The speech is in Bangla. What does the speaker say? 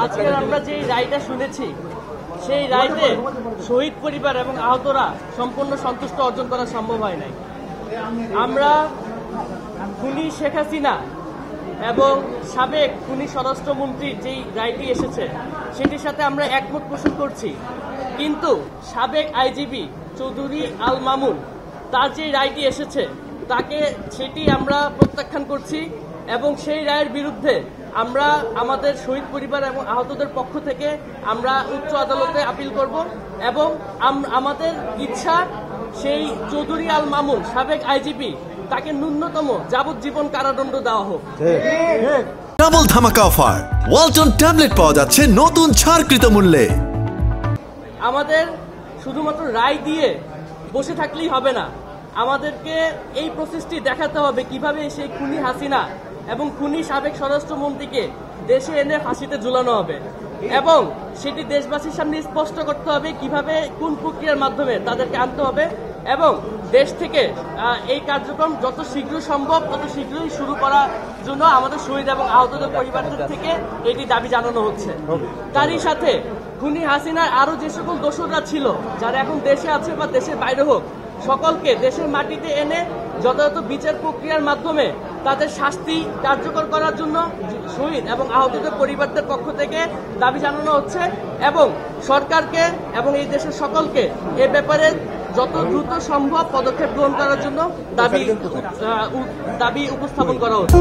আজকে আমরা যে রায়টা শুনেছি সেই রায়তে শহীদ পরিবার এবং আহতরা সম্পূর্ণ সন্তুষ্ট অর্জন করা সম্ভব হয় নাই। আমরা খুনি শেখ হাসিনা এবং সাবেক খুনি স্বরাষ্ট্রমন্ত্রীর যেই রায়টি এসেছে সেটির সাথে আমরা একমত পোষণ করছি, কিন্তু সাবেক আইজিপি চৌধুরী আল মামুন তার যে রায়টি এসেছে তাকে সেটি আমরা প্রত্যাখ্যান করছি এবং সেই রায়ের বিরুদ্ধে আমরা আমাদের শহীদ পরিবার এবং আহতদের পক্ষ থেকে আমরা উচ্চ আদালতে আপিল করব এবং আমাদের ইচ্ছা সেই চৌধুরী আল মামুন সাবেক আইজিপি তাকে ন্যূনতম যাবজ্জীবন কারাদণ্ড দেওয়া হোক। ডাবল ধামাকা অফার, ওয়ালটন ট্যাবলেট পাওয়া যাচ্ছে নতুন ছাড়কৃত মূল্যে। আমাদের শুধুমাত্র রায় দিয়ে বসে থাকলেই হবে না, আমাদেরকে এই প্রসেসটি দেখাতে হবে কিভাবে সেই খুনি হাসিনা এবং খুনি সাবেক স্বরাষ্ট্রমন্ত্রীকে দেশে এনে ফাঁসিতে ঝুলানো হবে এবং সেটি দেশবাসীর সামনে স্পষ্ট করতে হবে কিভাবে কোন প্রক্রিয়ার মাধ্যমে তাদেরকে আনতে হবে এবং দেশ থেকে এই কার্যক্রম যত শীঘ্র সম্ভব তত শীঘ্রই শুরু করার জন্য আমাদের শহীদ এবং আহতদের পরিবারদের থেকে এটি দাবি জানানো হচ্ছে। তারই সাথে খুনি হাসিনার আরো যে সকল দোষররা ছিল যারা এখন দেশে আছে বা দেশের বাইরে হোক সকলকে দেশের মাটিতে এনে যথাযথ বিচার প্রক্রিয়ার মাধ্যমে তাদের শাস্তি কার্যকর করার জন্য শহীদ এবং আহতদের পরিবারদের পক্ষ থেকে দাবি জানানো হচ্ছে এবং সরকারকে এবং এই দেশের সকলকে এ ব্যাপারে যত দ্রুত সম্ভব পদক্ষেপ গ্রহণ করার জন্য দাবি উপস্থাপন করা হচ্ছে।